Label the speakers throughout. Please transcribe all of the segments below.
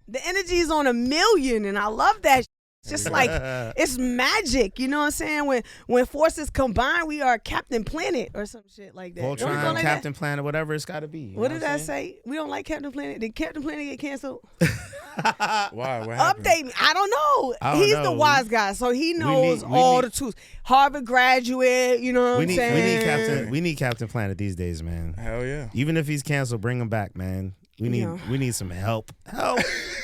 Speaker 1: The energy is on 1,000,000, and I love that. It's just like, it's magic, you know what I'm saying? When forces combine, we are Captain Planet or some shit like that.
Speaker 2: Voltron,
Speaker 1: like
Speaker 2: Captain Planet, whatever it's got to be.
Speaker 1: What did I say? We don't like Captain Planet. Did Captain Planet get canceled?
Speaker 3: Why? What happened?
Speaker 1: Update me. I don't know. He's the wise guy, so he knows all the truth. Harvard graduate, you know what I'm saying?
Speaker 2: We need Captain Planet these days, man.
Speaker 3: Hell yeah.
Speaker 2: Even if he's canceled, bring him back, man. We need some help. Help.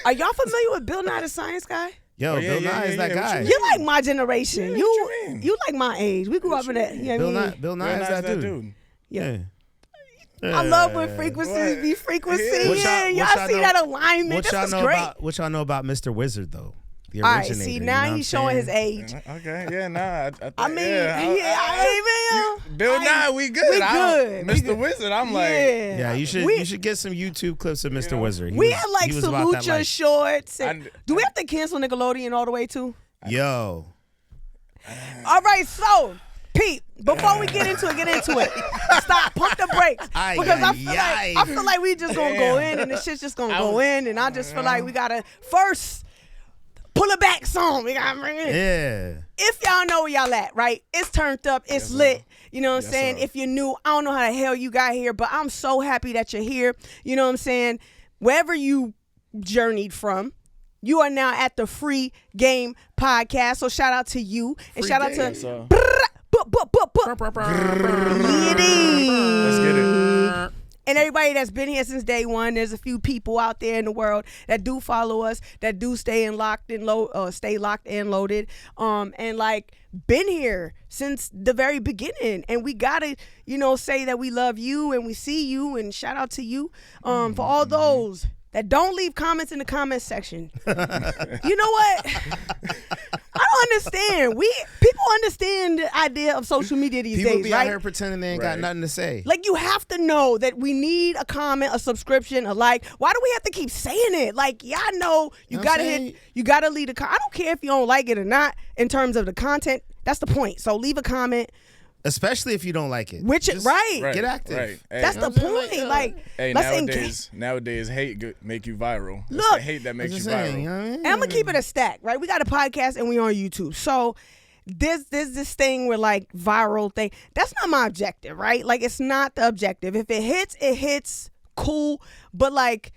Speaker 1: Are y'all familiar with Bill Nye the Science Guy?
Speaker 2: Yo, Bill Nye is that guy.
Speaker 1: You're like my generation.
Speaker 3: Yeah,
Speaker 1: you like my age. We grew up in that. You know what I mean?
Speaker 2: Bill Nye is that dude.
Speaker 1: Yeah. I love when frequencies be frequencying. Y'all see that alignment. This is great.
Speaker 2: What y'all know about Mr. Wizard, though? The
Speaker 1: All
Speaker 2: originator,
Speaker 1: right, see, now he's showing his age.
Speaker 3: Okay, yeah, nah.
Speaker 1: I mean,
Speaker 3: Bill Nye, we good.
Speaker 1: We good.
Speaker 3: Mr. Wizard, I'm like.
Speaker 2: Yeah, you should get some YouTube clips of Mr. Wizard.
Speaker 1: We had like Salute Your Shorts. Do we have to cancel Nickelodeon all the way too?
Speaker 2: Yo.
Speaker 1: All right, so Pete, before we get into it. Stop, pump the brakes. Because I feel like we just gonna go in and the shit's just gonna go in, and I just feel like we gotta first pull it back song. We gotta bring it in.
Speaker 2: Yeah.
Speaker 1: If y'all know where y'all at, right? It's turned up, it's lit. You know what I'm saying? If you're new, I don't know how the hell you got here, but I'm so happy that you're here. You know what I'm saying? Wherever you journeyed from, you are now at the Phree Game Podcast. So shout out to you. And shout out to
Speaker 3: Let's get it.
Speaker 1: And everybody that's been here since day one. There's a few people out there in the world that do follow us, that do stay locked and loaded, and like been here since the very beginning. And we gotta, say that we love you and we see you, and shout out to you, for all those that don't leave comments in the comment section. You know what? I don't understand. People understand the idea of social media these days, right?
Speaker 2: People be out here pretending they ain't got nothing to say.
Speaker 1: Like, you have to know that we need a comment, a subscription, a like. Why do we have to keep saying it? Like, y'all know you gotta leave a comment. I don't care if you don't like it or not in terms of the content. That's the point. So leave a comment.
Speaker 2: Especially if you don't like it.
Speaker 1: Right.
Speaker 2: Get active.
Speaker 1: Right. Hey, that's the point.
Speaker 3: Hey, nowadays hate make you viral.
Speaker 1: Look,
Speaker 3: it's the hate that makes you viral.
Speaker 1: And I'm gonna keep it a stack, right? We got a podcast and we on YouTube. So there's this thing where like viral thing. That's not my objective, right? Like, it's not the objective. If it hits, cool. But like,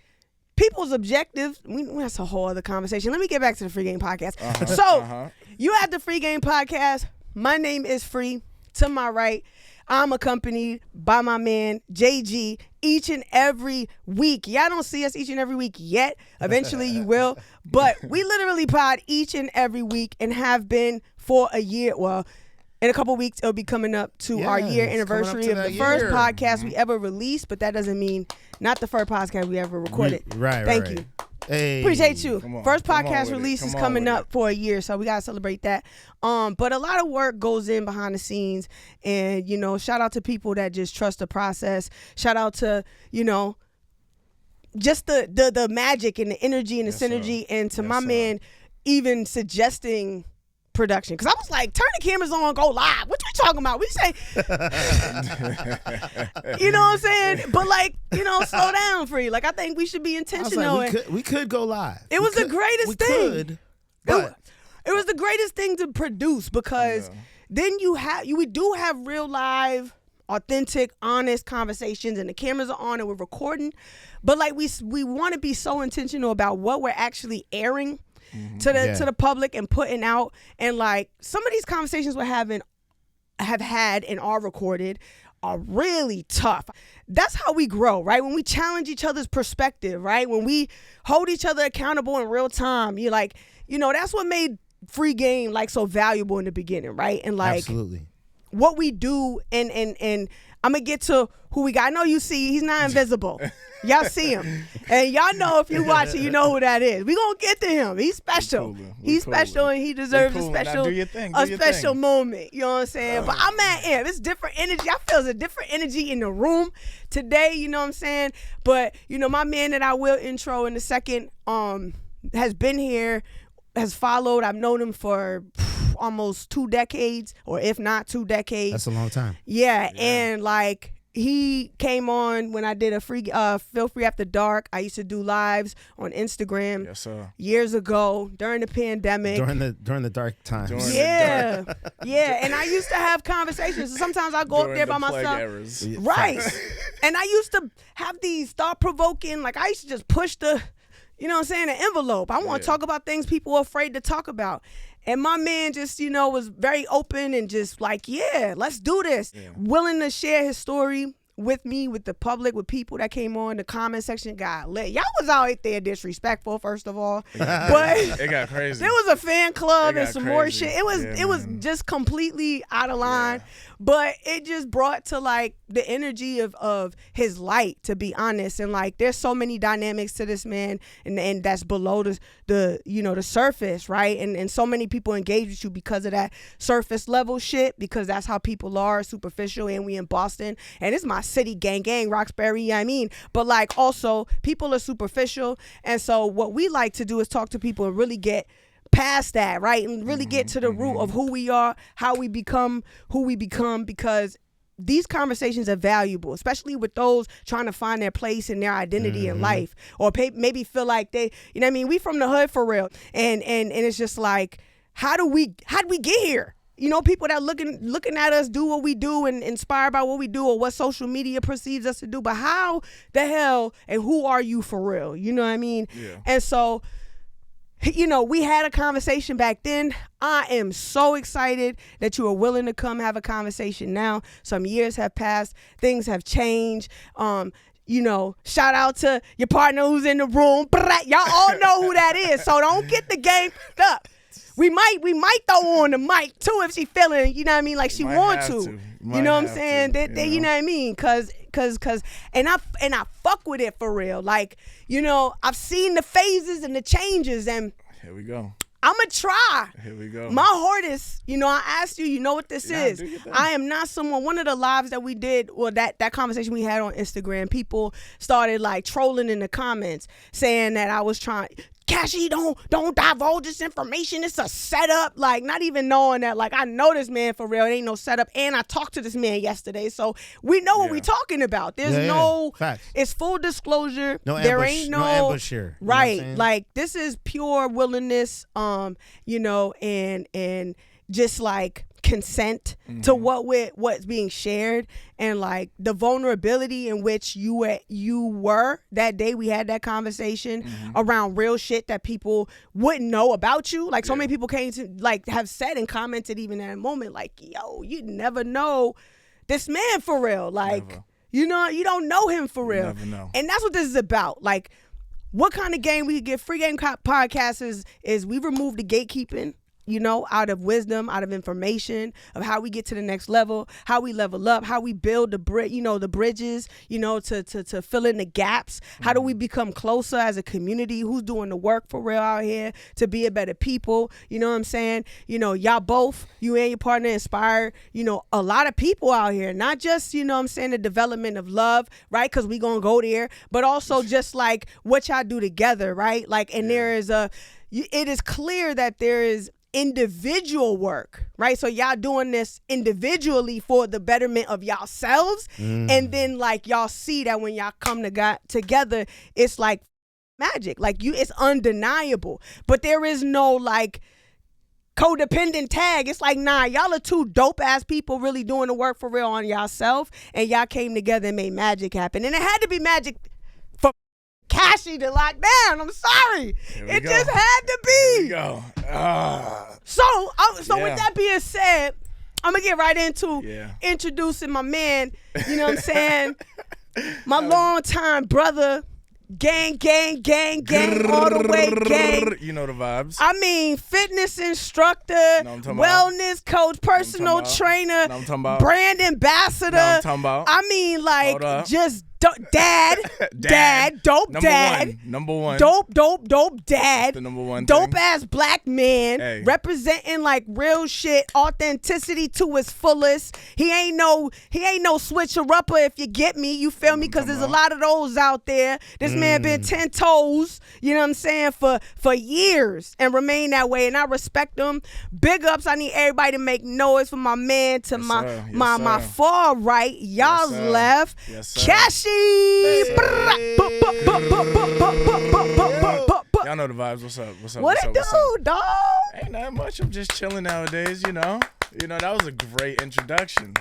Speaker 1: people's objectives, that's a whole other conversation. Let me get back to the Phree Game Podcast. You at the Phree Game Podcast. My name is Phree. To my right, I'm accompanied by my man, JG, each and every week. Y'all don't see us each and every week yet. Eventually you will. But we literally pod each and every week and have been for a year. Well, in a couple weeks, it'll be coming up to our year anniversary of the first podcast we ever released. But that doesn't mean not the first podcast we ever recorded. Thank you.
Speaker 2: Hey.
Speaker 1: Appreciate you. First podcast release is coming up for a year, so we gotta celebrate that. But a lot of work goes in behind the scenes, and shout out to people that just trust the process. Shout out to just the magic and the energy and the synergy, and to my man even suggesting production, because I was like, turn the cameras on, go live. What you talking about? We say, you know what I'm saying? But like, slow down, Phree. Like, I think we should be intentional.
Speaker 2: We could go live.
Speaker 1: It was the greatest thing.
Speaker 2: Could, but
Speaker 1: it was the greatest thing to produce, because then we do have real live, authentic, honest conversations, and the cameras are on and we're recording. But like, we want to be so intentional about what we're actually airing to the public and putting out. And like, some of these conversations we're have had and are recorded are really tough. That's how we grow, right? When we challenge each other's perspective, right? When we hold each other accountable in real time, you're like, that's what made Phree Game like so valuable in the beginning, right? And like,
Speaker 2: absolutely,
Speaker 1: what we do, and I'm gonna get to who we got. I know you see, he's not invisible. Y'all see him. And y'all know, if you watch it, you know who that is. We gonna get to him. He's special. He's special, and he deserves a special moment. You know what I'm saying? But I'm at him. It's different energy. I feel there's a different energy in the room today, you know what I'm saying? But, my man that I will intro in a second has been here, has followed. I've known him for almost 2 decades, or if not 2 decades.
Speaker 2: That's a long time.
Speaker 1: Yeah. And like, he came on when I did a free Feel Free After Dark. I used to do lives on Instagram.
Speaker 3: Yes, sir.
Speaker 1: Years ago during the pandemic.
Speaker 2: During the dark times.
Speaker 1: Yeah. And I used to have conversations. So sometimes I go up there by myself.
Speaker 3: Eras.
Speaker 1: Right. And I used to have these thought-provoking, like I used to just push the, you know what I'm saying, the envelope. I want to talk about things people are afraid to talk about. And my man just, was very open and just like, yeah, let's do this. Yeah. Willing to share his story with me, with the public, with people that came on. The comment section got lit. Y'all was out there disrespectful, first of all. But
Speaker 3: it got crazy.
Speaker 1: There was a fan club and some more shit. It was just completely out of line. Yeah. But it just brought to like the energy of his light, to be honest. And like there's so many dynamics to this man and that's below the surface, right? And so many people engage with you because of that surface level shit, because that's how people are, superficial, and we in Boston. And it's my city, gang, Roxbury, you know what I mean? But like also people are superficial. And so what we like to do is talk to people and really get past that, right? And really get to the root of who we are, how we become who we become, because these conversations are valuable, especially with those trying to find their place and their identity in life, or maybe feel like they, you know what I mean? We from the hood for real. And it's just like, how did we get here? People that looking at us do what we do and inspired by what we do or what social media perceives us to do. But how the hell and who are you for real? You know what I mean? Yeah. And so, we had a conversation back then. I am so excited that you are willing to come have a conversation now. Some years have passed. Things have changed. Shout out to your partner who's in the room. Y'all all know who that is. So don't get the game up. We might throw on the mic too if she feeling, you know what I mean, like she want to. You know what I'm saying? You know what I mean? Cause I fuck with it for real. Like, I've seen the phases and the changes, and
Speaker 3: here we go.
Speaker 1: I'ma try.
Speaker 3: Here we go.
Speaker 1: My heart is, I asked you, what this is. I am not someone, one of the lives that we did, or that conversation we had on Instagram, people started like trolling in the comments saying that I was trying, Cashy, don't divulge this information. It's a setup. Like, not even knowing that, like, I know this man for real. It ain't no setup. And I talked to this man yesterday. So we know what we talking about. There's no, facts. It's full disclosure. There ain't no
Speaker 2: ambush here.
Speaker 1: Right. Like, this is pure willingness, and just like consent to what's being shared, and like the vulnerability in which you were that day we had that conversation around real shit that people wouldn't know about you. Like so many people came to like have said and commented even at a moment like, yo, you never know this man for real. Like, never. You don't know him for real.
Speaker 3: You never know.
Speaker 1: And that's what this is about. Like, what kind of game we could get? Free Game Podcast is we remove the gatekeeping, out of wisdom, out of information of how we get to the next level, how we level up, how we build the bridges, to fill in the gaps. How do we become closer as a community? Who's doing the work for real out here to be a better people? You know what I'm saying? Y'all both, you and your partner, inspire, a lot of people out here, not just, the development of love, right? Because we gonna go there, but also just like what y'all do together, right? Like, and there is it is clear that there is individual work, right? So y'all doing this individually for the betterment of yourselves, and then like y'all see that when y'all come together, it's like magic. Like it's undeniable. But there is no like codependent tag. It's like, nah, y'all are two dope ass people really doing the work for real on y'allself, and y'all came together and made magic happen. And it had to be magic for Cashy to lock down. I'm sorry. It just had to be.
Speaker 3: Here we go.
Speaker 1: So with that being said, I'm gonna get right into introducing my man, you know what I'm saying? My longtime brother, gang, all the way gang.
Speaker 3: You know the vibes.
Speaker 1: I mean, fitness instructor, wellness coach, personal trainer, brand ambassador.
Speaker 3: I
Speaker 1: mean, like, just Dad, dope
Speaker 3: Number
Speaker 1: dad.
Speaker 3: one. Number one.
Speaker 1: Dope dad.
Speaker 3: The number one
Speaker 1: Dope
Speaker 3: thing.
Speaker 1: ass black man.
Speaker 3: Hey.
Speaker 1: Representing like real shit, authenticity to his fullest. He ain't no switcher upper, if you get me. You feel me? Because there's a lot of those out there. This man been 10 toes, you know what I'm saying, for years and remain that way. And I respect him. Big ups. I need everybody to make noise for my man to my far right. Y'all's left.
Speaker 3: Yes, sir.
Speaker 1: Kashy.
Speaker 3: Y'all know the vibes. What's up?
Speaker 1: What it do, dog?
Speaker 3: Ain't nothing much. I'm just chilling nowadays, you know. That was a great introduction.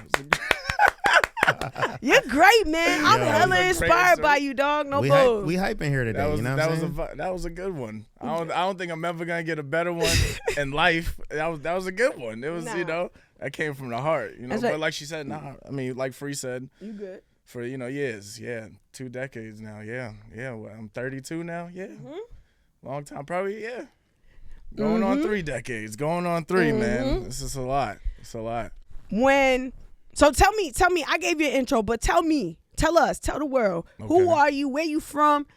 Speaker 1: You're great, man. I'm
Speaker 2: Yeah.
Speaker 1: hella inspired by you, dog. No bull.
Speaker 2: We hyping here today.
Speaker 3: That was a good one. I don't think I'm ever gonna get a better one in life. That was a good one. It was that came from the heart,
Speaker 1: That's
Speaker 3: But
Speaker 1: right.
Speaker 3: like she said, like Phree said,
Speaker 1: You good?
Speaker 3: for years, 2 decades now, Well, I'm 32 now, long time, probably, going on 3 decades, man. This is a lot. It's a lot.
Speaker 1: So tell me, I gave you an intro, but tell the world, who are you, where you from?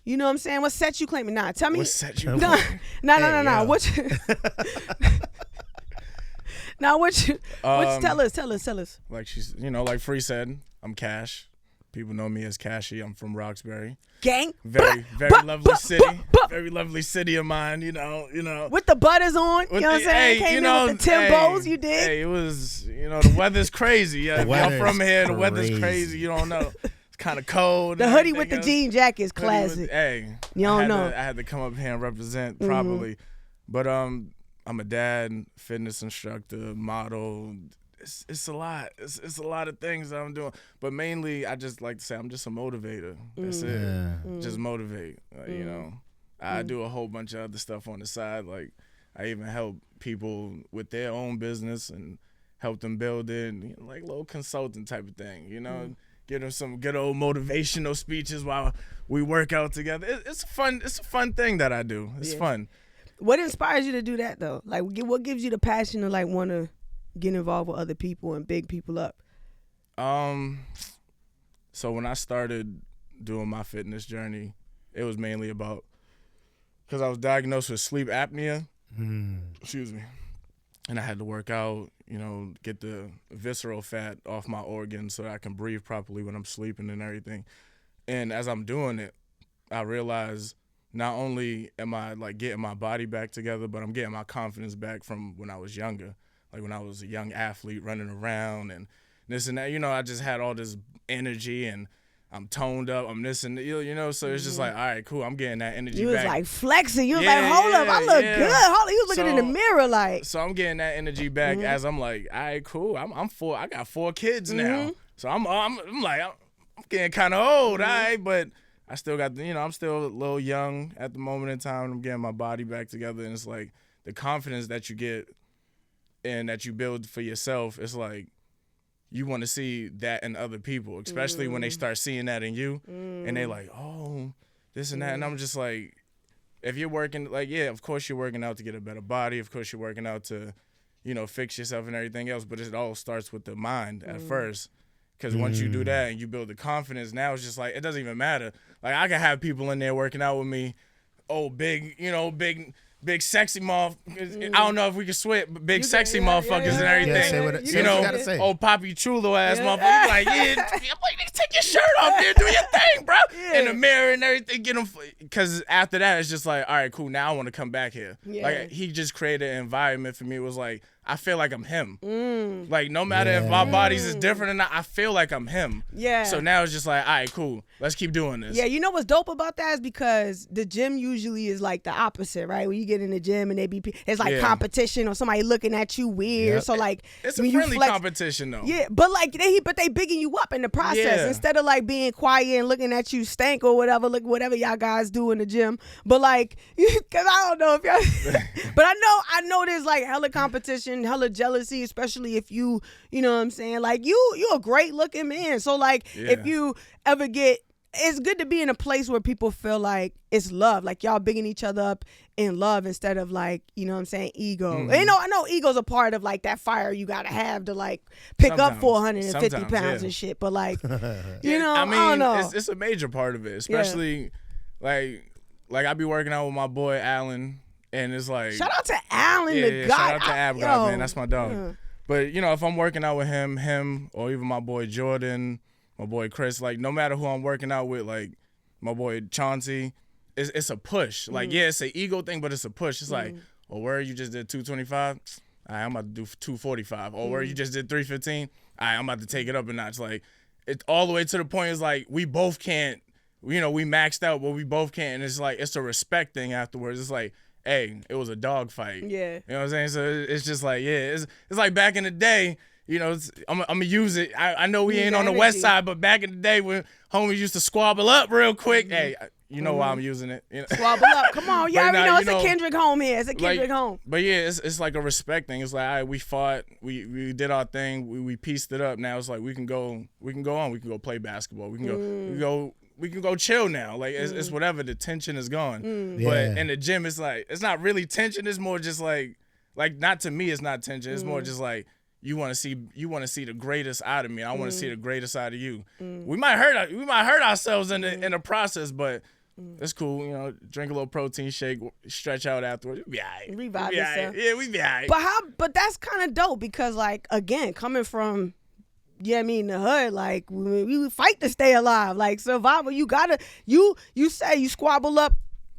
Speaker 1: You know what I'm saying? What set you claiming? Nah, tell me.
Speaker 3: What set you
Speaker 1: No. What you tell us.
Speaker 3: Like she's, like Phree said, I'm Kash. People know me as Kashy. I'm from Roxbury.
Speaker 1: Gang.
Speaker 3: Very lovely city. Very lovely city of mine, you know.
Speaker 1: With the butters on, you know what I'm saying? Came in with the Timbos, you did.
Speaker 3: Hey, it was, the weather's crazy. Yeah, if y'all from here, the weather's crazy. You don't know. It's kind of cold.
Speaker 1: The hoodie with the jean jacket is classic.
Speaker 3: You
Speaker 1: don't know.
Speaker 3: I had to come up here and represent properly. But I'm a dad, fitness instructor, model. It's a lot. It's a lot of things that I'm doing. But mainly, I just like to say I'm just a motivator. That's it.
Speaker 2: Yeah.
Speaker 3: Just motivate. I do a whole bunch of other stuff on the side. Like I even help people with their own business and help them build it, like little consultant type of thing. Give them some good old motivational speeches while we work out together. It's a fun thing that I do. It's fun.
Speaker 1: What inspires you to do that though? Like, what gives you the passion to like want to get involved with other people and big people up?
Speaker 3: So when I started doing my fitness journey, it was mainly about because I was diagnosed with sleep apnea. Excuse me. And I had to work out, get the visceral fat off my organs so that I can breathe properly when I'm sleeping and everything. And as I'm doing it, I realized not only am I like getting my body back together, but I'm getting my confidence back from when I was younger. Like when I was a young athlete running around and this and that, I just had all this energy and I'm toned up, I'm this and so it's just like, all right, cool, I'm getting that energy back.
Speaker 1: You was like flexing. You was like, hold up, I look good. Hold up. You was looking in the mirror like.
Speaker 3: So I'm getting that energy back as I'm like, all right, cool, I got 4 kids now. So I'm like, I'm getting kind of old, all right, but I still got, I'm still a little young at the moment in time. I'm getting my body back together, and it's like the confidence that you get and that you build for yourself. It's like you want to see that in other people, especially when they start seeing that in you, and they like, oh, this and that. And I'm just like, if you're working, like, yeah, of course you're working out to get a better body. Of course you're working out to, fix yourself and everything else. But it all starts with the mind at first. Because once you do that and you build the confidence, now it's just like, it doesn't even matter. Like, I can have people in there working out with me, big sexy motherfuckers. I don't know if we can sweat, but big sexy motherfuckers and everything.
Speaker 2: Yeah, say what you gotta say.
Speaker 3: Old Poppy Chulo ass motherfuckers. Like, I'm like, take your shirt off there, do your thing, bro. In the mirror and everything, get them. Because after that, it's just like, all right, cool, now I want to come back here. Yeah. Like, he just created an environment for me. It was like, I feel like I'm him. Like, no matter if my bodies is different or not, I feel like I'm him.
Speaker 1: Yeah.
Speaker 3: So now it's just like, all right, cool, let's keep doing this.
Speaker 1: Yeah, you know what's dope about that is because the gym usually is like the opposite, right? When you get in the gym and it's like competition or somebody looking at you weird. Yep. So like,
Speaker 3: it's a friendly competition though.
Speaker 1: Yeah, but like they bigging you up in the process instead of like being quiet and looking at you stank or whatever. Look, whatever y'all guys do in the gym. But like, because I don't know if y'all, but I know there's like hella competition, hella jealousy, especially if you know what I'm saying? Like you're a great looking man. So like if you ever get it's good to be in a place where people feel like it's love, like y'all bigging each other up in love instead of like, you know what I'm saying, ego. And, I know ego's a part of like that fire you gotta have to like pick up 450 pounds and shit. But like, you know, I don't know.
Speaker 3: It's a major part of it, especially like I be working out with my boy Alan, and it's like
Speaker 1: shout out to Alan, the guy.
Speaker 3: Shout out to Ab God, man. That's my dog. Yeah. But you know, if I'm working out with him, or even my boy Jordan, my boy Chris, like no matter who I'm working out with, like my boy Chauncey, it's a push. Like it's an ego thing, but it's a push. It's like, oh, where you just did 225, I'm about to do 245. Or where you just did 315, I'm about to take it up a notch. Like it's all the way to the point is like we both can't. You know, we maxed out, but we both can't. And it's like it's a respect thing afterwards. It's like, hey, it was a dog fight.
Speaker 1: Yeah.
Speaker 3: You know what I'm saying? So it's just like, it's like back in the day. You know, I'm gonna use it. I know we ain't on the west side, but back in the day when homies used to squabble up real quick, hey, you know why I'm using it. You know?
Speaker 1: Squabble up, come on, you already know it's a Kendrick home here. It's a Kendrick home.
Speaker 3: But yeah, it's like a respect thing. It's like, all right, we fought, we did our thing, we pieced it up. Now it's like we can go on, we can go play basketball, we can go chill now. Like it's whatever. The tension is gone. But in the gym, it's like it's not really tension. It's more just like not to me. It's not tension. It's more just like. You want to see the greatest out of me. I want to see the greatest out of you. We might hurt ourselves in the process, but it's cool. You know, drink a little protein shake, stretch out afterwards. We be all right.
Speaker 1: Revive yourself.
Speaker 3: Yeah, we be all right.
Speaker 1: But that's kind of dope because like again, coming from the hood, like we fight to stay alive. Like survival, you gotta you say you squabble up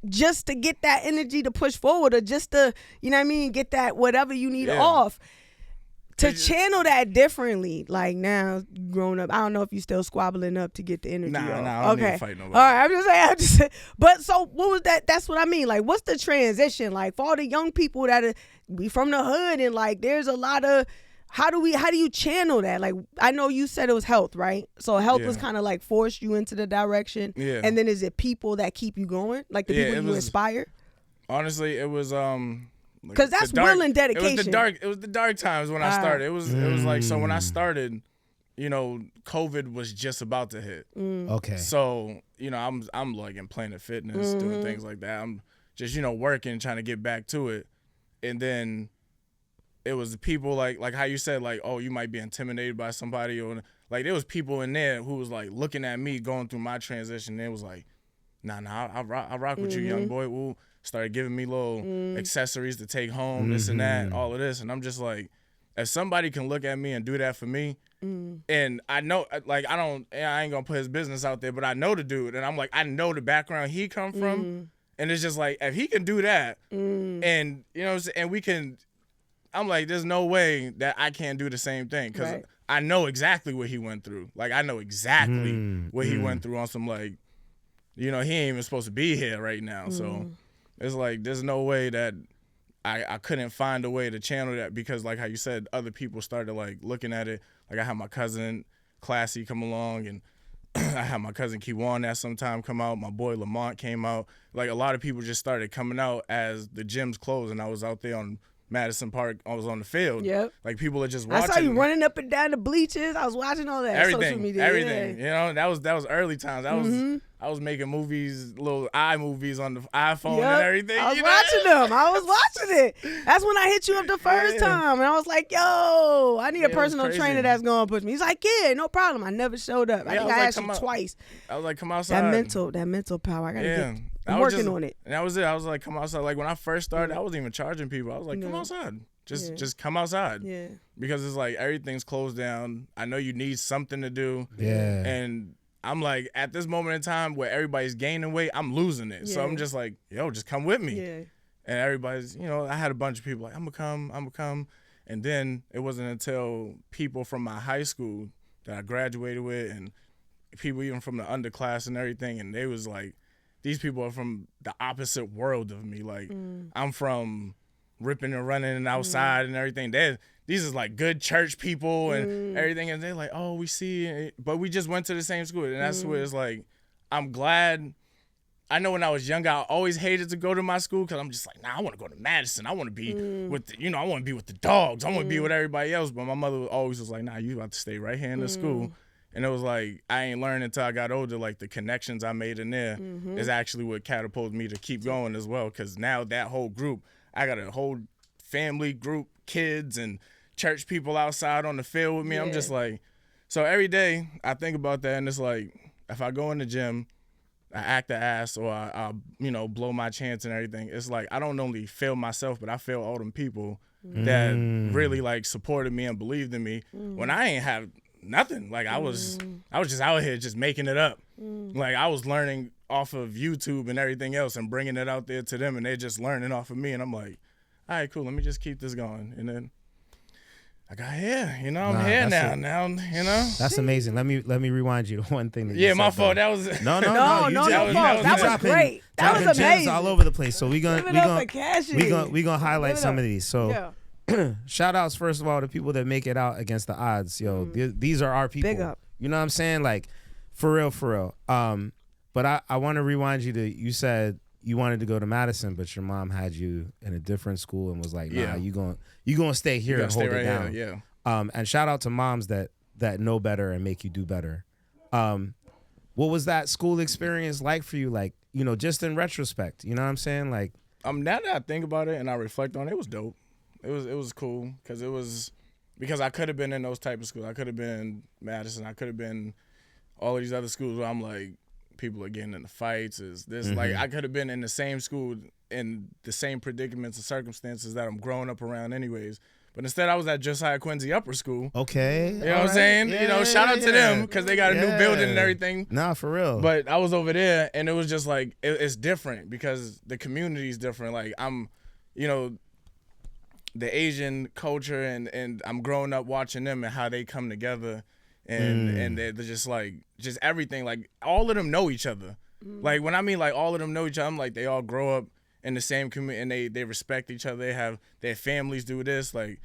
Speaker 1: just to get that energy to push forward, or just to get that whatever you need off. To channel that differently, like now grown up, I don't know if you still squabbling up to get the energy off.
Speaker 3: Nah, I don't need to fight nobody.
Speaker 1: All right, I'm just saying. But so what was that? That's what I mean. Like, what's the transition? Like for all the young people that be from the hood and like, there's a lot of how do you channel that? Like, I know you said it was health, right? So health was kind of like forced you into the direction. Yeah. And then is it people that keep you going? Like the people you inspire?
Speaker 3: Honestly, it was
Speaker 1: because that's will and dedication.
Speaker 3: It was the dark times when I started. It was like, so when I started, COVID was just about to hit.
Speaker 2: Okay.
Speaker 3: So, I'm like in Planet Fitness, doing things like that. I'm just, working, trying to get back to it. And then it was the people like how you said, like, oh, you might be intimidated by somebody, or like there was people in there who was like looking at me going through my transition. It was like, nah, I rock with you, young boy. We'll started giving me little accessories to take home, this and that, all of this. And I'm just like, if somebody can look at me and do that for me, and I know, like, I ain't gonna put his business out there, but I know the dude. And I'm like, I know the background he come from. And it's just like, if he can do that, and, and we can, I'm like, there's no way that I can't do the same thing. Because I know exactly what he went through. Like, I know exactly what he went through on some, like, he ain't even supposed to be here right now. So it's like, there's no way that I couldn't find a way to channel that, because like how you said, other people started like looking at it. Like I had my cousin Classy come along, and I had my cousin Kiwan that sometime come out. My boy Lamont came out. Like a lot of people just started coming out as the gyms closed, and I was out there on Madison Park. I was on the field. Yep. Like people are just watching.
Speaker 1: I saw you running up and down the bleachers. I was watching all that.
Speaker 3: Everything.
Speaker 1: Social media.
Speaker 3: Everything. That was early times. I was making movies, little iMovies on the iPhone and everything.
Speaker 1: I was watching them. I was watching it. That's when I hit you up the first time, and I was like, "Yo, I need a personal trainer that's gonna push me." He's like, "Yeah, no problem." I never showed up. I think I asked you twice.
Speaker 3: I was like, "Come outside."
Speaker 1: That mental power. I gotta get. I'm working on it.
Speaker 3: And that was it. I was like, "Come outside." Like when I first started, I wasn't even charging people. I was like, "Come outside." Just come outside. Yeah. Because it's like everything's closed down. I know you need something to do. Yeah. And I'm like, at this moment in time where everybody's gaining weight, I'm losing it. Yeah. So I'm just like, yo, just come with me. Yeah. And everybody's, I had a bunch of people like, I'm gonna come. And then it wasn't until people from my high school that I graduated with, and people even from the underclass and everything, and they was like, these people are from the opposite world of me. Like, I'm from ripping and running and outside and everything. These is like good church people and everything. And they're like, oh, we see it. But we just went to the same school. And that's where it's like, I'm glad. I know when I was younger, I always hated to go to my school because I'm just like, I want to go to Madison. I want to be with, I want to be with the dogs. I want to be with everybody else. But my mother always was like, you about to stay right here in the school. And it was like, I ain't learned until I got older, like the connections I made in there is actually what catapulted me to keep going as well. Because now that whole group, I got a whole family group, kids and church people outside on the field with me. I'm just like, so every day I think about that, and it's like, if I go in the gym, I act the ass, or I blow my chance and everything, it's like I don't only feel myself, but I feel all them people that really like supported me and believed in me when I ain't have nothing. Like I was just out here just making it up. Like I was learning off of YouTube and everything else and bringing it out there to them, and they're just learning off of me. And I'm like, all right, cool. Let me just keep this going. And then I got here. I'm here now.
Speaker 2: That's amazing. Let me rewind you to one thing that you said.
Speaker 3: My fault. That was
Speaker 2: no,
Speaker 1: that was great. That was amazing.
Speaker 2: All over the place. So we gonna highlight some of these. So. Shout outs first of all to people that make it out against the odds. These are our people.
Speaker 1: Big up.
Speaker 2: You know what I'm saying? Like for real. But I want to rewind you to, you said you wanted to go to Madison, but your mom had you in a different school and was like, nah, you gonna stay here and hold it down.
Speaker 3: Here,
Speaker 2: and shout out to moms that know better and make you do better. What was that school experience like for you? Like, just in retrospect, you know what I'm saying? Like,
Speaker 3: now that I think about it and I reflect on it, it was dope. It was cool because I could have been in those type of schools. I could have been in Madison. I could have been all of these other schools where I'm like, people are getting into fights. Like I could have been in the same school in the same predicaments and circumstances that I'm growing up around anyways. But instead I was at Josiah Quincy Upper School.
Speaker 2: Okay.
Speaker 3: You know what I'm saying? Shout out to them because they got a new building and everything.
Speaker 2: Nah, for real.
Speaker 3: But I was over there and it was just like, it's different because the community is different. Like I'm, the Asian culture and I'm growing up watching them and how they come together and they're just everything. Like all of them know each other. Like when I mean like all of them know each other, I'm like they all grow up in the same community and they respect each other. They have their families do this. Like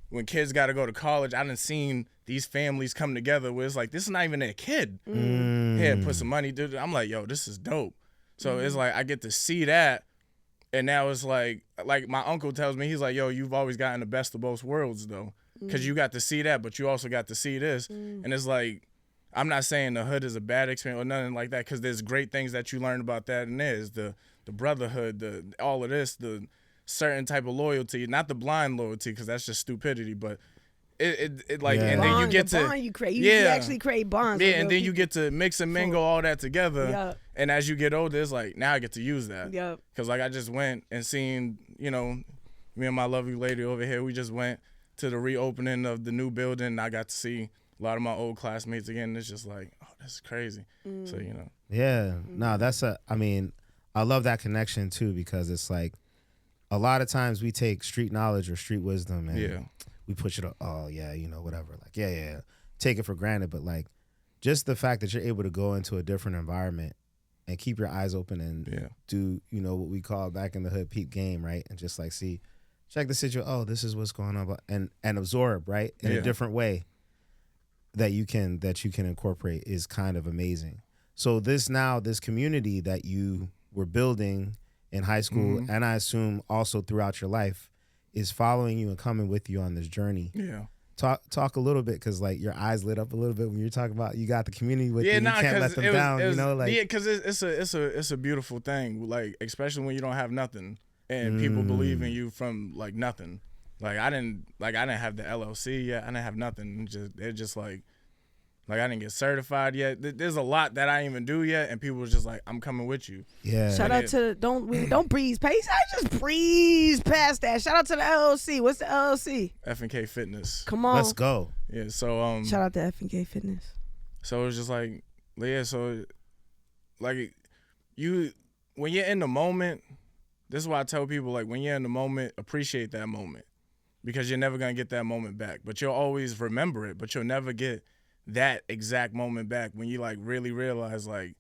Speaker 3: when kids got to go to college, I done seen these families come together where it's like, this is not even their kid. Here, put some money. Dude. I'm like, yo, this is dope. So it's like I get to see that. And now it's like my uncle tells me, he's like, yo, you've always gotten the best of both worlds, though. Because you got to see that, but you also got to see this. And it's like, I'm not saying the hood is a bad experience or nothing like that, because there's great things that you learn about that. And there's the brotherhood, all of this, the certain type of loyalty, not the blind loyalty, because that's just stupidity, but it like, and then you get to
Speaker 1: bond you create. You actually create bonds.
Speaker 3: Yeah, and then you get to mix and mingle all that together. Yeah. And as you get older, it's like now I get to use that.
Speaker 1: Yeah.
Speaker 3: Because like I just went and seen, me and my lovely lady over here, we just went to the reopening of the new building. And I got to see a lot of my old classmates again. It's just like, oh, that's crazy. So
Speaker 2: Yeah. No, I love that connection too, because it's like a lot of times we take street knowledge or street wisdom and we push it up, whatever. Like, take it for granted. But like just the fact that you're able to go into a different environment and keep your eyes open and do, what we call back in the hood peep game, right? And just like check the situation. Oh, this is what's going on, and absorb, right, in a different way that you can incorporate is kind of amazing. So this community that you were building in high school, and I assume also throughout your life, is following you and coming with you on this journey.
Speaker 3: Yeah.
Speaker 2: Talk a little bit, because like your eyes lit up a little bit when you're talking about you got the community with you. You can't let them down.
Speaker 3: Because it's a beautiful thing. Like especially when you don't have nothing and people believe in you from like nothing. Like I didn't have the LLC yet. I didn't have nothing. They're just like I didn't get certified yet. There's a lot that I didn't even do yet, and people was just like, I'm coming with you.
Speaker 2: Yeah.
Speaker 1: Shout out to don't breeze past. I just breeze past that. Shout out to the LLC. What's the LLC?
Speaker 3: F&K Fitness.
Speaker 1: Come on.
Speaker 2: Let's go.
Speaker 3: Yeah. So
Speaker 1: shout out to F&K Fitness.
Speaker 3: So it's just like So like when you're in the moment, this is why I tell people, like, when you're in the moment, appreciate that moment, because you're never gonna get that moment back. But you'll always remember it. But you'll never get that exact moment back when you like really realize like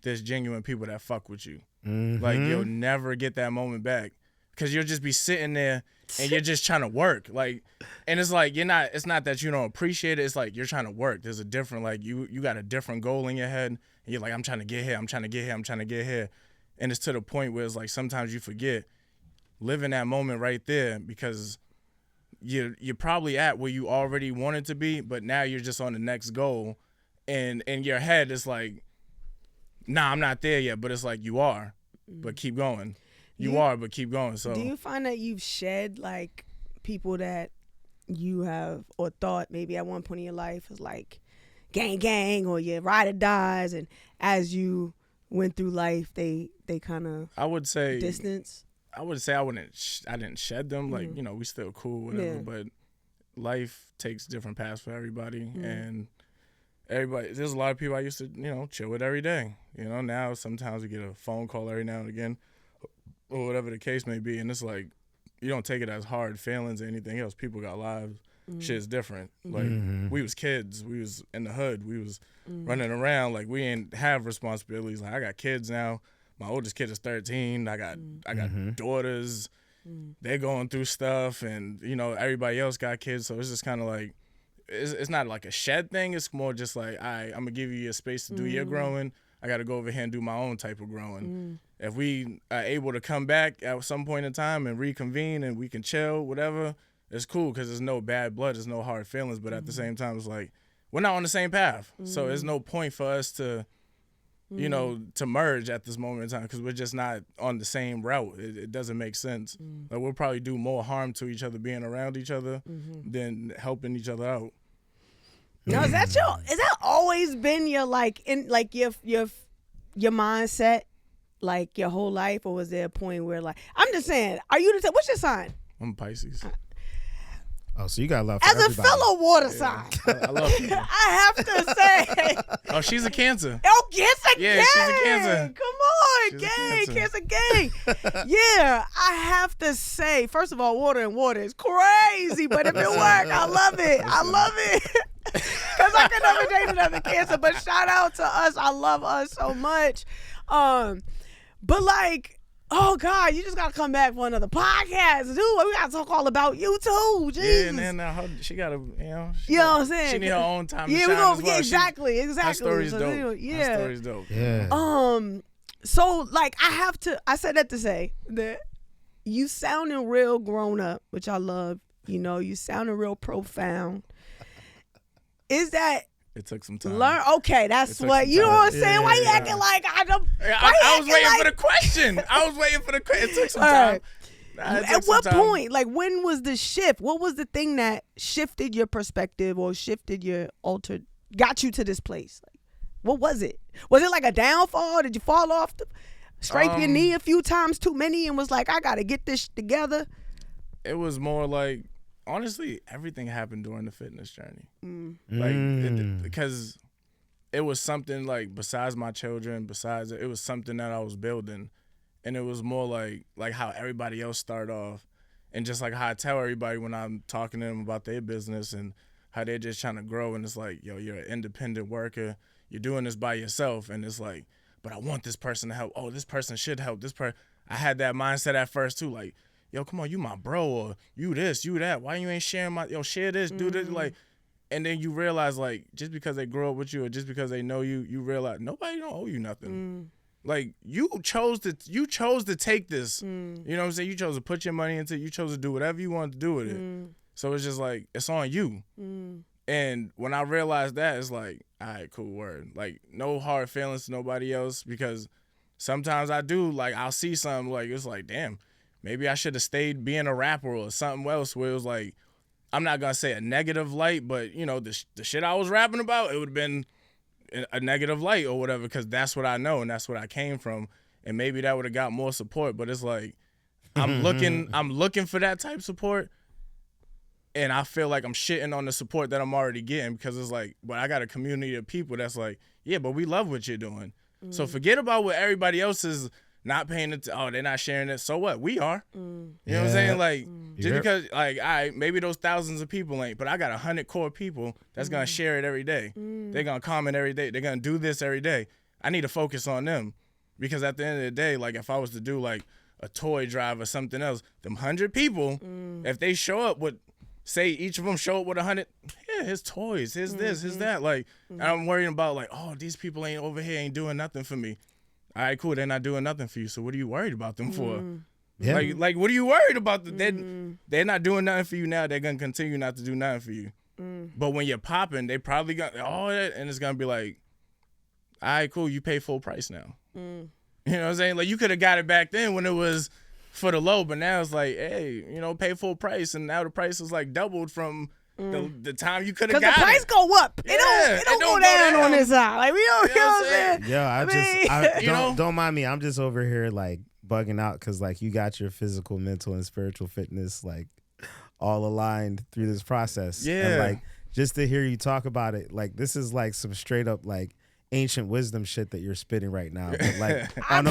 Speaker 3: there's genuine people that fuck with you. Like you'll never get that moment back, because you'll just be sitting there and you're just trying to work. Like, and it's like it's not that you don't appreciate it, it's like you're trying to work. There's a different, like you got a different goal in your head, and you're like, I'm trying to get here, I'm trying to get here, I'm trying to get here. And it's to the point where it's like sometimes you forget, live in that moment right there, because you're probably at where you already wanted to be, but now you're just on the next goal, and in your head it's like, nah, I'm not there yet, but it's like you are, but keep going. You are, but keep going. So
Speaker 1: do you find that you've shed like people that you have or thought maybe at one point in your life was like gang or your ride or dies, and as you went through life they kind of
Speaker 3: I would say
Speaker 1: distance?
Speaker 3: I didn't shed them. Like, you know, we still cool, whatever, but life takes different paths for everybody, and there's a lot of people I used to, you know, chill with every day. You know, now sometimes we get a phone call every now and again, or whatever the case may be, and it's like, you don't take it as hard feelings or anything else. People got lives. Shit's different. Like, we was kids. We was in the hood. We was running around. Like, we ain't have responsibilities. Like, I got kids now. My oldest kid is 13. I got daughters. They're going through stuff, and, you know, everybody else got kids. So it's just kind of like, it's not like a shed thing. It's more just like, all right, I'm going to give you your space to do your growing. I got to go over here and do my own type of growing. If we are able to come back at some point in time and reconvene and we can chill, whatever, it's cool because there's no bad blood, there's no hard feelings. But at the same time, it's like, we're not on the same path. So there's no point for us to, you know, to merge at this moment in time because we're just not on the same route. It doesn't make sense. Like, we'll probably do more harm to each other being around each other than helping each other out.
Speaker 1: Now, is that always been your like in like your mindset, like your whole life, or was there a point where like, I'm just saying, are you what's your sign?
Speaker 3: I'm Pisces.
Speaker 2: Oh, so you got love for
Speaker 1: As
Speaker 2: everybody.
Speaker 1: a fellow water sign,
Speaker 3: I love people.
Speaker 1: I have to say,
Speaker 3: Oh, she's a Cancer.
Speaker 1: oh, Cancer
Speaker 3: Yeah,
Speaker 1: gang.
Speaker 3: she's a Cancer.
Speaker 1: Come on,
Speaker 3: She's a
Speaker 1: gang,
Speaker 3: Cancer.
Speaker 1: Cancer gang. Yeah, I have to say, first of all, water is crazy, but if it work, I love it. I love it. Because I could never date another Cancer, but shout out to us. I love us so much. But like, oh God, you just gotta come back for another podcast, dude. We gotta talk all about you too. Jesus.
Speaker 3: Yeah, and then she gotta, you know.
Speaker 1: You know what I'm saying?
Speaker 3: She need her own time.
Speaker 1: Yeah,
Speaker 3: to
Speaker 1: we
Speaker 3: shine
Speaker 1: gonna
Speaker 3: as well.
Speaker 1: exactly.
Speaker 3: Her story's
Speaker 1: So,
Speaker 3: dope.
Speaker 1: yeah.
Speaker 3: Her story's dope.
Speaker 2: Yeah.
Speaker 1: So like, I said that to say that you sounding real grown up, which I love. You know, you sounding real profound. Is that?
Speaker 3: It took some time.
Speaker 1: Learn. Okay, that's what
Speaker 3: some
Speaker 1: you know
Speaker 3: time.
Speaker 1: what I'm saying. Why you
Speaker 2: Yeah.
Speaker 1: acting like I don't?
Speaker 3: I was waiting for the question. I was waiting for the question. It took some
Speaker 1: All
Speaker 3: time.
Speaker 1: right.
Speaker 3: Nah, it took
Speaker 1: At
Speaker 3: some
Speaker 1: what
Speaker 3: time.
Speaker 1: point? Like, when was the shift? What was the thing that shifted your perspective or shifted your got you to this place? Like, what was it? Was it like a downfall? Did you fall off, scrape your knee a few times too many, and was like, I gotta get this together?
Speaker 3: It was more like, honestly, everything happened during the fitness journey. Like, because it was something like, besides my children, it was something that I was building. And it was more like how everybody else start off. And just like how I tell everybody when I'm talking to them about their business and how they're just trying to grow. And it's like, yo, you're an independent worker. You're doing this by yourself. And it's like, but I want this person to help. Oh, this person should help. I had that mindset at first too. Like, yo, come on, you my bro, or you this, you that. Why you ain't sharing share this, do this, like. And then you realize, like, just because they grow up with you or just because they know you, you realize nobody don't owe you nothing. Like, you chose to take this. You know what I'm saying? You chose to put your money into it. You chose to do whatever you wanted to do with it. So it's just like, it's on you. And when I realized that, it's like, all right, cool, word. Like, no hard feelings to nobody else, because sometimes I do, like, I'll see something, like, it's like, damn, maybe I should have stayed being a rapper or something else, where it was like, I'm not going to say a negative light, but, you know, the shit I was rapping about, it would have been a negative light or whatever, because that's what I know and that's what I came from. And maybe that would have got more support. But it's like, I'm looking for that type of support, and I feel like I'm shitting on the support that I'm already getting, because it's like, but I got a community of people that's like, yeah, but we love what you're doing. So forget about what everybody else is not paying it. Oh, they're not sharing it. So what? We are. You know what I'm saying? Like, just because, like, maybe those thousands of people ain't, but I got 100 core people that's gonna share it every day. They're gonna comment every day. They're gonna do this every day. I need to focus on them, because at the end of the day, like, if I was to do like a toy drive or something else, them 100 people, if they show up with, say each of them show up with 100, yeah, his toys, his this, his that, like, and I'm worrying about, like, oh, these people ain't over here, ain't doing nothing for me. All right, cool, they're not doing nothing for you, so what are you worried about them for?
Speaker 2: Yeah.
Speaker 3: Like, what are you worried about? They're not doing nothing for you now. They're gonna continue not to do nothing for you. But when you're popping, they probably got all that, and it's gonna be like, all right, cool, you pay full price now. You know what I'm saying? Like, you could have got it back then when it was for the low, but now it's like, hey, pay full price, and now the price is like doubled from the time you could have got it.
Speaker 1: Because the price go up. It don't go down on this side. Like, we don't, you know what I'm saying?
Speaker 2: Yeah, don't mind me. I'm just over here like bugging out because like you got your physical, mental, and spiritual fitness like all aligned through this process.
Speaker 3: Yeah.
Speaker 2: And like just to hear you talk about it, like this is like some straight up like ancient wisdom shit that you're spitting right now, but like on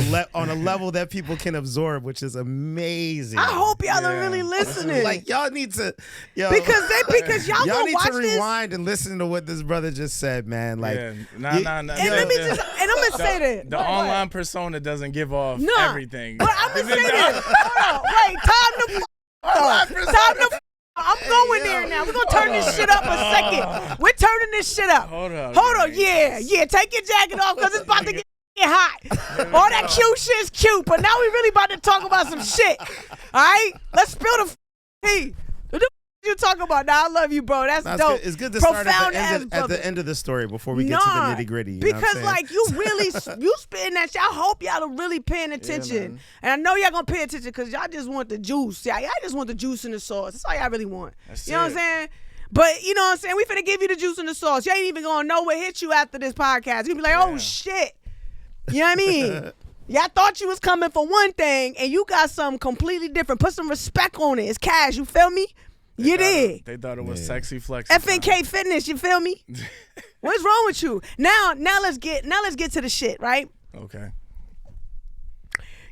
Speaker 2: a level that people can absorb, which is amazing.
Speaker 1: I hope y'all are really listening.
Speaker 2: Like y'all need to,
Speaker 1: because y'all gonna
Speaker 2: need
Speaker 1: watch
Speaker 2: to rewind and listen to what this brother just said, man. Like,
Speaker 1: nah. And I'm gonna say that
Speaker 3: the online persona doesn't give off everything.
Speaker 1: But I'm gonna say this. Hold on, wait, time to. I'm going there now. We're going to turn this shit up a second. We're turning this shit up.
Speaker 3: Hold on.
Speaker 1: Yeah. Take your jacket off because it's about to get hot. All that cute shit is cute, but now we really about to talk about some shit. All right? Let's spill the tea. What the you talking about? Now, I love you, bro. That's dope.
Speaker 2: It's good to start at the end of the story before we get to the nitty gritty.
Speaker 1: Because like you really you spitting that shit. I hope y'all are really paying attention. And I know y'all gonna pay attention because y'all just want the juice. Y'all just want the juice and the sauce. That's all y'all really want. You know what I'm saying? But you know what I'm saying? We finna give you the juice and the sauce. You ain't even gonna know what hit you after this podcast. You be like, oh shit. You know what I mean? Y'all thought you was coming for one thing and you got something completely different. Put some respect on it. It's Kash, you feel me? You did.
Speaker 3: They thought it was sexy flex.
Speaker 1: FNK Fitness, you feel me? What's wrong with you? Now let's get to the shit, right?
Speaker 3: Okay.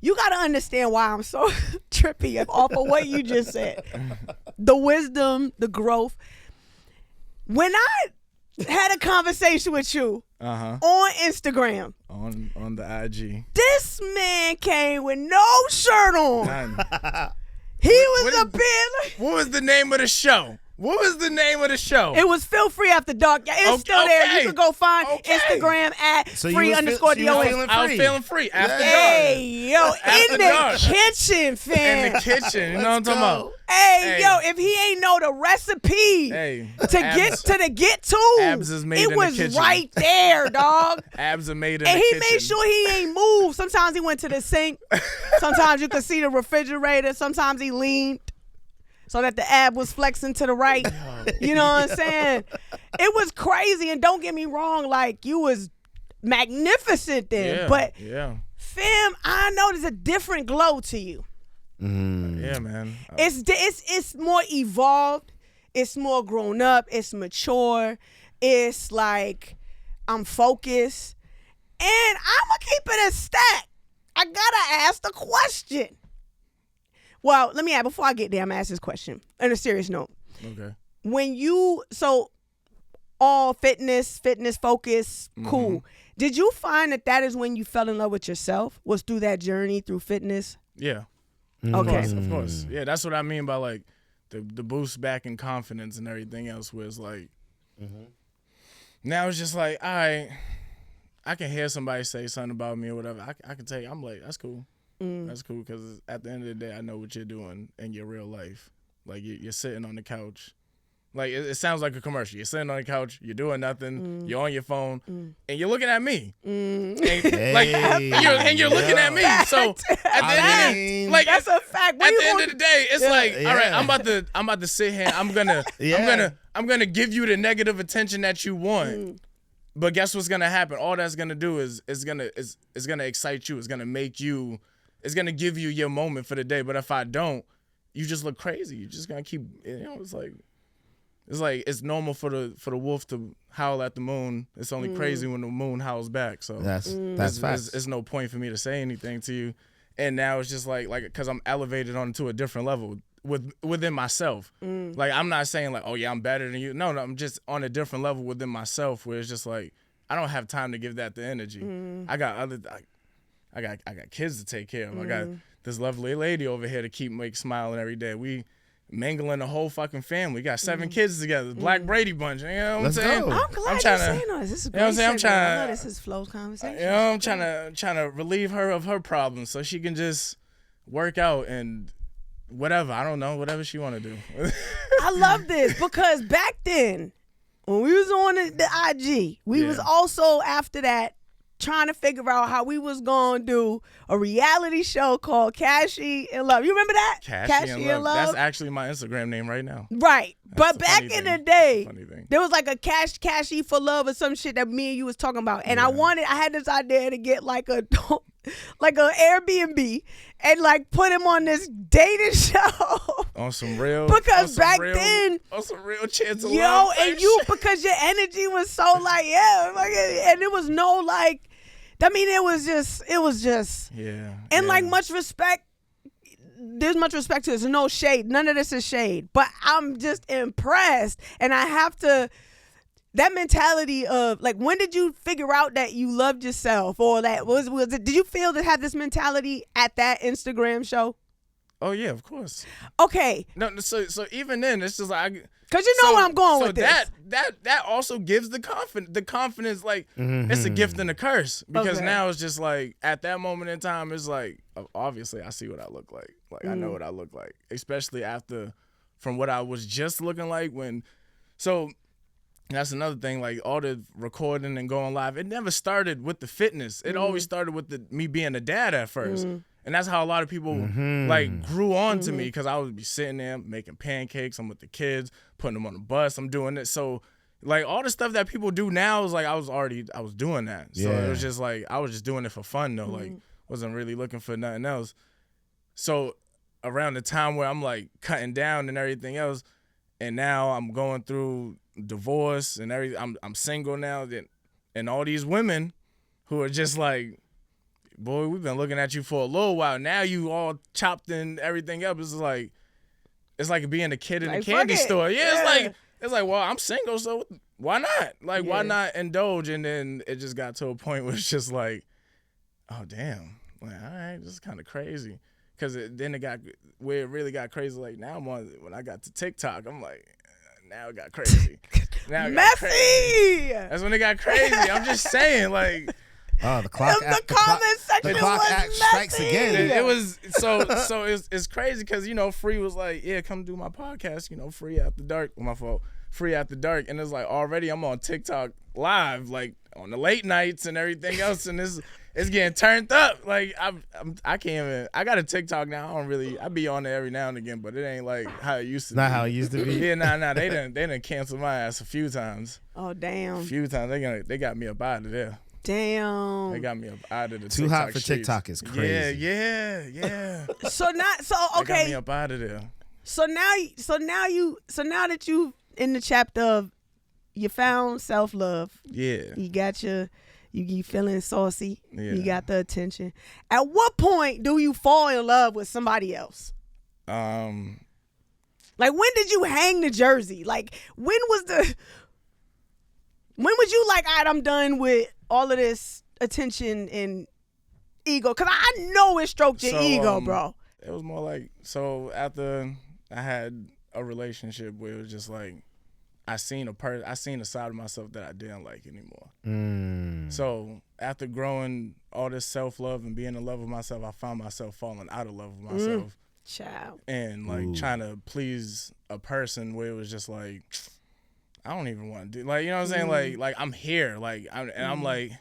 Speaker 1: You gotta understand why I'm so trippy off of what you just said. The wisdom, the growth. When I had a conversation with you on Instagram,
Speaker 3: on the IG,
Speaker 1: this man came with no shirt on. He was a bit.
Speaker 3: What was the name of the show? It
Speaker 1: was Feel Free After Dark. It's still there. You can go find Instagram at free_DOA.
Speaker 3: I was feeling free after dark.
Speaker 1: Hey, yo, in the kitchen, fam.
Speaker 3: In the kitchen, you know what I'm talking about?
Speaker 1: Hey, yo, if he ain't know the recipe to get to,
Speaker 3: Abs is made
Speaker 1: it
Speaker 3: in
Speaker 1: was
Speaker 3: the kitchen.
Speaker 1: right there, dog.
Speaker 3: Abs are made in the
Speaker 1: kitchen.
Speaker 3: kitchen.
Speaker 1: And he made sure he ain't moved. Sometimes he went to the sink. Sometimes you could see the refrigerator. Sometimes he leaned so that the ab was flexing to the right. You know what I'm saying? It was crazy. And don't get me wrong, like, you was magnificent then.
Speaker 3: Yeah,
Speaker 1: but,
Speaker 3: fam,
Speaker 1: I know there's a different glow to you.
Speaker 3: Yeah, man.
Speaker 1: It's more evolved. It's more grown up. It's mature. It's like I'm focused. And I'm going to keep it a stack. I got to ask the question. Well, let me add, before I get there, I'm going to ask this question on a serious note.
Speaker 3: Okay.
Speaker 1: So all fitness focus, cool. Did you find that is when you fell in love with yourself? Was through that journey, through fitness?
Speaker 3: Yeah.
Speaker 1: Okay.
Speaker 3: Of course. Yeah, that's what I mean by like the boost back in confidence and everything else where it's like, now it's just like, all right, I can hear somebody say something about me or whatever. I can tell you, I'm like, that's cool. That's cool because at the end of the day, I know what you're doing in your real life. Like, you're sitting on the couch. Like, it sounds like a commercial. You're sitting on the couch, you're doing nothing, you're on your phone, and you're looking at me. And, you're looking at me. So at the end, like,
Speaker 1: that's a fact.
Speaker 3: At the end of the day, it's like, all right, I'm about to sit here. I'm gonna give you the negative attention that you want. But guess what's gonna happen? All that's gonna do is gonna excite you. It's gonna make you. It's gonna give you your moment for the day. But if I don't, you just look crazy. You're just gonna keep. It's like it's normal for the wolf to howl at the moon. It's only crazy when the moon howls back. So
Speaker 2: that's facts.
Speaker 3: It's no point for me to say anything to you. And now it's just like because I'm elevated onto a different level within myself. Like, I'm not saying like, oh yeah, I'm better than you. No, I'm just on a different level within myself where it's just like I don't have time to give that the energy. I got kids to take care of. I got this lovely lady over here to make smiling every day. We mingling the whole fucking family. We got 7 kids together. Black Brady bunch. You know what I'm saying?
Speaker 2: Go.
Speaker 1: I'm glad you're saying this. This is great.
Speaker 3: You know what I'm saying?
Speaker 1: I know this is Flo's conversation.
Speaker 3: You know, I'm trying to relieve her of her problems so she can just work out and whatever. I don't know, whatever she want to do.
Speaker 1: I love this because back then, when we was on the IG, we was also after that trying to figure out how we was gonna do a reality show called Cashy in Love. You remember that?
Speaker 3: Cashy in Love. That's actually my Instagram name right now.
Speaker 1: Right. But back in the day, there was like a Cashy for Love or some shit that me and you was talking about. And I had this idea to get like a Airbnb and like put him on this dating show.
Speaker 3: On some real.
Speaker 1: Because back then.
Speaker 3: On some real chance of
Speaker 1: love. Yo, and you, because your energy was so like, and it was no like, I mean, it was just.
Speaker 3: Yeah.
Speaker 1: And like much respect. There's much respect to this. No shade. None of this is shade. But I'm just impressed. And I have to, that mentality of like, when did you figure out that you loved yourself, or that was it? Did you feel to have this mentality at that Instagram show?
Speaker 3: Oh yeah, of course.
Speaker 1: Okay.
Speaker 3: No, so even then, it's just like,
Speaker 1: because you know where I'm going with this.
Speaker 3: That also gives the confidence. Like it's a gift and a curse, because now it's just like at that moment in time, it's like obviously I see what I look like. Like I know what I look like, especially after from what I was just looking like when. So that's another thing. Like all the recording and going live, it never started with the fitness. It always started with me being a dad at first. And that's how a lot of people like grew on to me, because I would be sitting there making pancakes. I'm with the kids, putting them on the bus. I'm doing it. So like all the stuff that people do now is like I was doing that. So it was just like I was just doing it for fun though. Like wasn't really looking for nothing else. So around the time where I'm like cutting down and everything else, and now I'm going through divorce and everything. I'm single now, and all these women who are just like, boy, we've been looking at you for a little while. Now you all chopped and everything up. It's like being a kid in a candy store. Yeah, it's like, well, I'm single, so why not? Like, why not indulge? And then it just got to a point where it's just like, oh damn, like, all right, this is kind of crazy. Because then it got where it really got crazy. Like now when I got to TikTok, I'm like, now it got crazy. Now it got crazy. That's when it got crazy. I'm just saying, like.
Speaker 2: Oh, the clock!
Speaker 1: The comment section
Speaker 2: the clock
Speaker 1: was
Speaker 2: strikes again.
Speaker 3: It was so it's crazy because Phree was like, yeah, come do my podcast. Phree After Dark. Well, my fault. Phree After Dark, and it's like already I'm on TikTok live, like on the late nights and everything else, and it's getting turned up. Like I can't even. I got a TikTok now. I be on there every now and again, but it ain't like how it used to.
Speaker 2: Not how it used to be.
Speaker 3: Yeah, nah. They didn't cancel my ass a few times.
Speaker 1: Oh damn.
Speaker 3: A few times they got me up out of there.
Speaker 1: Damn.
Speaker 3: They got me up out of the
Speaker 2: Too
Speaker 3: TikTok
Speaker 2: hot for
Speaker 3: streets.
Speaker 2: TikTok is crazy.
Speaker 3: Yeah.
Speaker 1: So okay.
Speaker 3: They got me up out of there.
Speaker 1: So now that you in the chapter of you found self-love.
Speaker 3: Yeah.
Speaker 1: You got you feeling saucy.
Speaker 3: Yeah.
Speaker 1: You got the attention. At what point do you fall in love with somebody else? Like when did you hang the jersey? Like when was you like, all right, I'm done with all of this attention and ego? Because I know it stroked your ego, bro.
Speaker 3: It was more like, so after I had a relationship where it was just like, I seen a side of myself that I didn't like anymore. So after growing all this self-love and being in love with myself, I found myself falling out of love with myself.
Speaker 1: Child.
Speaker 3: And like trying to please a person where it was just like, I don't even want to do, like, you know what I'm saying? Like I'm here, like, I'm like,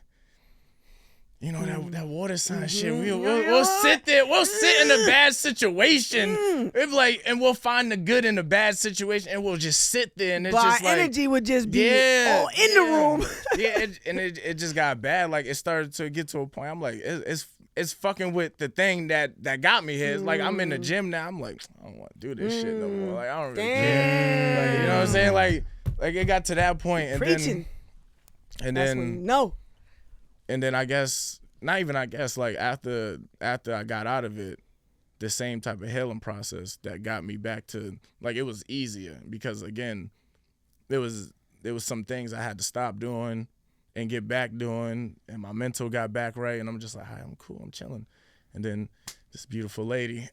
Speaker 3: that water sign shit. We'll sit there. We'll sit in a bad situation. And we'll find the good in the bad situation, and we'll just sit there. And it's just
Speaker 1: our
Speaker 3: like
Speaker 1: energy would just be all in the room.
Speaker 3: It just got bad. Like it started to get to a point. I'm like, it's fucking with the thing that got me here. It's like I'm in the gym now. I'm like, I don't want to do this shit no more. Like I don't really care. Like, you know what I'm saying? Like it got to that point, and
Speaker 1: Preaching.
Speaker 3: And then I guess, not even I guess, like after I got out of it, the same type of healing process that got me back to, like, it was easier because again, there was some things I had to stop doing and get back doing, and my mental got back right, and I'm just like, hi, I'm cool, I'm chilling. And then this beautiful lady.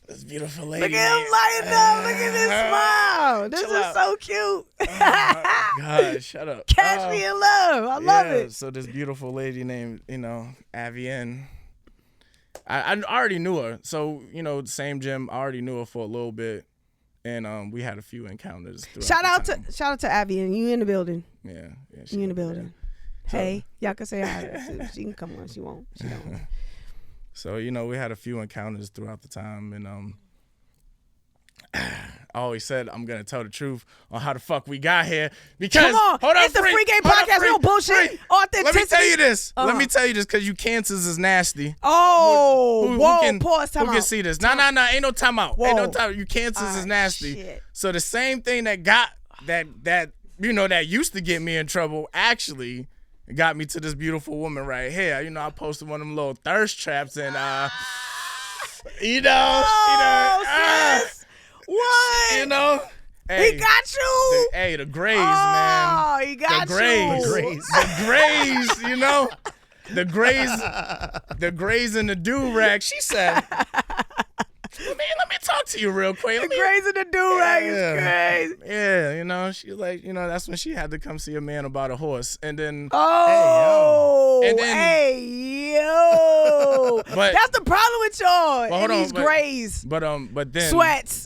Speaker 3: This beautiful lady.
Speaker 1: Look at him lighting up. Look at this smile. This is so cute.
Speaker 3: Oh, God, shut up.
Speaker 1: Catch me in love. I love it.
Speaker 3: So this beautiful lady named, Avienne. I already knew her. So, the same gym, I already knew her for a little bit. And we had a few encounters.
Speaker 1: Shout out to Avian. You in the building?
Speaker 3: Yeah,
Speaker 1: you in the building? Hey, y'all can say hi. She can come on. She won't. She don't.
Speaker 3: So we had a few encounters throughout the time, and I always said I'm gonna tell the truth on how the fuck we got here because
Speaker 1: come on,
Speaker 3: hold on,
Speaker 1: it's the Phree Game Podcast. No bullshit. Authenticity.
Speaker 3: Let me tell you this. Let me tell you this because you cancers is nasty.
Speaker 1: Oh,
Speaker 3: who
Speaker 1: pause. Time
Speaker 3: who
Speaker 1: out.
Speaker 3: can see this? No. Ain't no time out.
Speaker 1: Whoa.
Speaker 3: Ain't no time. You cancers is nasty.
Speaker 1: Shit.
Speaker 3: So the same thing that got that used to get me in trouble actually got me to this beautiful woman right here. I posted one of them little thirst traps and
Speaker 1: what?
Speaker 3: Hey,
Speaker 1: he got you.
Speaker 3: The grays, man.
Speaker 1: Oh, he got
Speaker 3: the grays.
Speaker 1: you.
Speaker 3: The grays, the grays in the do-rag. She said, let me talk to you real quick.
Speaker 1: The grays in the do-rag is crazy.
Speaker 3: Yeah, she's like, that's when she had to come see a man about a horse. And then,
Speaker 1: hey, yo.
Speaker 3: But
Speaker 1: that's the problem with y'all.
Speaker 3: Hold on,
Speaker 1: these grays.
Speaker 3: But then
Speaker 1: sweats.